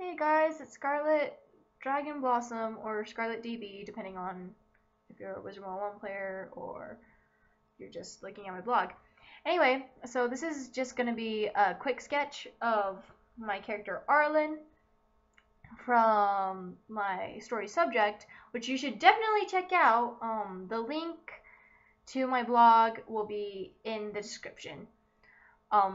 Hey guys, it's Scarlet Dragon Blossom or Scarlet DB, depending on if you're a Wizard101 player or you're just looking at my blog. Anyway, so this is just going to be a quick sketch of my character Arlen from my story subject, which you should definitely check out. The link to my blog will be in the description.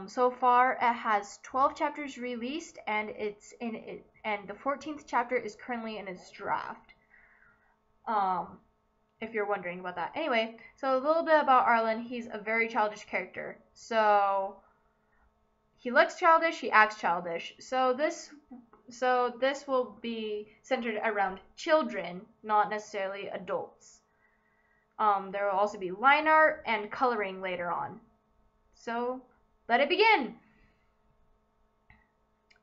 So far it has 12 chapters released, and the 14th chapter is currently in its draft. If you're wondering about that. Anyway, so a little bit about Arlen. He's a very childish character. So he looks childish, he acts childish. So this will be centered around children, not necessarily adults. There will also be line art and coloring later on. So let it begin.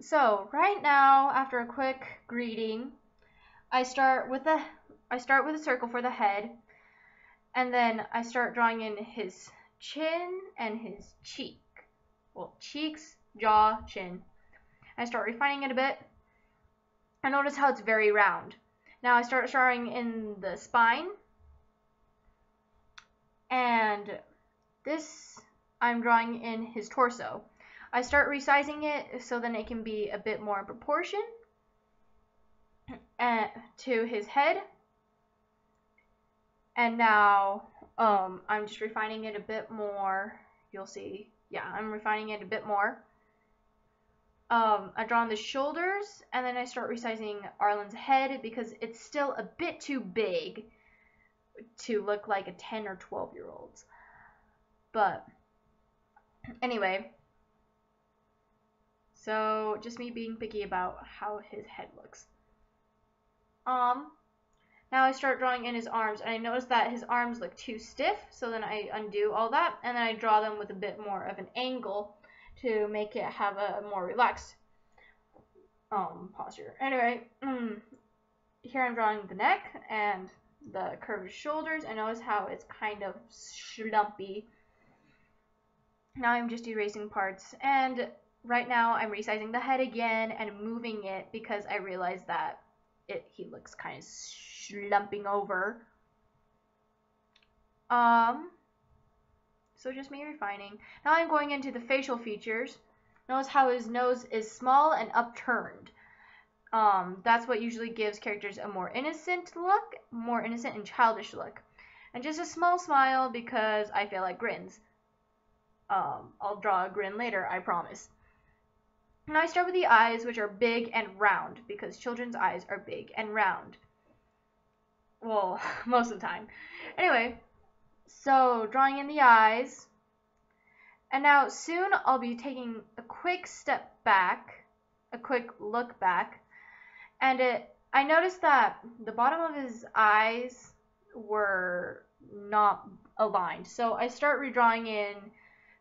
So right now, after a quick greeting, I start with a circle for the head, and then I start drawing in his chin and his cheek. Well, cheeks, jaw, chin. I start refining it a bit. I notice how it's very round. Now I start drawing in the spine, and this I'm drawing in his torso. I start resizing it so then it can be a bit more in proportion to his head. And now I'm just refining it a bit more. You'll see. Yeah, I'm refining it a bit more. I draw on the shoulders, and then I start resizing Arlen's head because it's still a bit too big to look like a 10 or 12-year-old's. But anyway, so just me being picky about how his head looks. Now I start drawing in his arms, and I notice that his arms look too stiff, so then I undo all that, and then I draw them with a bit more of an angle to make it have a more relaxed posture. Anyway, here I'm drawing the neck and the curved shoulders. I notice how it's kind of slumpy. Now I'm just erasing parts, and right now I'm resizing the head again and moving it because I realize that he looks kind of slumping over. So just me refining. Now I'm going into the facial features. Notice how his nose is small and upturned. That's what usually gives characters a more innocent look, more innocent and childish look. And just a small smile because I feel like grins. I'll draw a grin later, I promise. Now I start with the eyes, which are big and round, because children's eyes are big and round. Well, most of the time. Anyway, so drawing in the eyes. And now soon I'll be taking a quick step back, a quick look back. And I noticed that the bottom of his eyes were not aligned. So I start redrawing in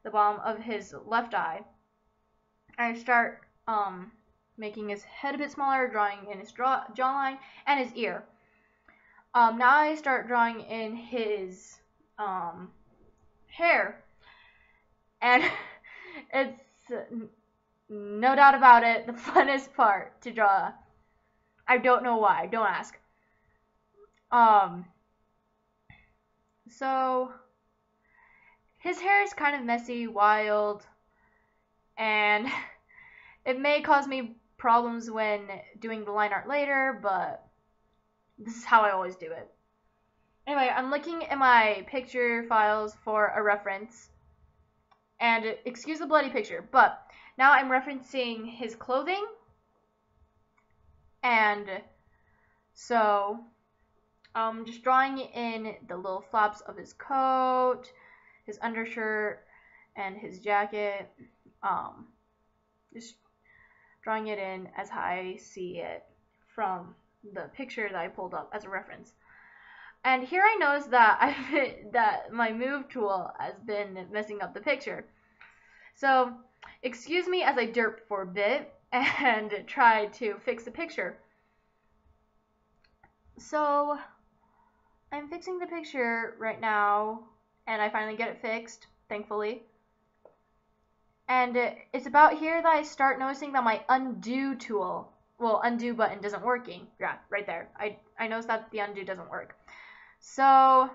the bottom of his left eye. I start making his head a bit smaller, drawing in his jawline and his ear. Now I start drawing in his hair, and it's no doubt about it the funnest part to draw. I don't know why, don't ask. So his hair is kind of messy, wild, and it may cause me problems when doing the line art later, but this is how I always do it. Anyway, I'm looking at my picture files for a reference, and excuse the bloody picture, but now I'm referencing his clothing, and so just drawing in the little flaps of his coat, his undershirt, and his jacket. Just drawing it in as I see it from the picture that I pulled up as a reference. And here I notice that that my move tool has been messing up the picture. So excuse me as I derp for a bit and try to fix the picture. So I'm fixing the picture right now, and I finally get it fixed, thankfully. And it's about here that I start noticing that my undo tool well, undo button doesn't working. Yeah, right there. I noticed that the undo doesn't work. So,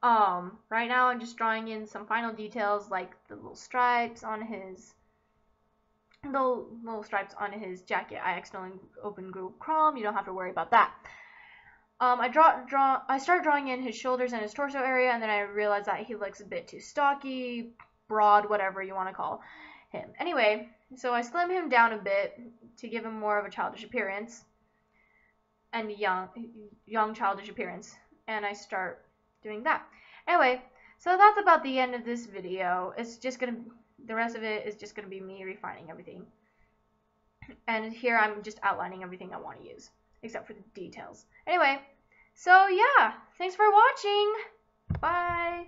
right now I'm just drawing in some final details like the little stripes on his jacket. I accidentally opened Google Chrome. You don't have to worry about that. I started drawing in his shoulders and his torso area, and then I realized that he looks a bit too stocky, broad, whatever you want to call him. Anyway, so I slim him down a bit to give him more of a childish appearance and young childish appearance, and I start doing that. Anyway, so that's about the end of this video. The rest of it is just gonna be me refining everything, and here I'm just outlining everything I want to use, except for the details. Anyway, so yeah, thanks for watching. Bye.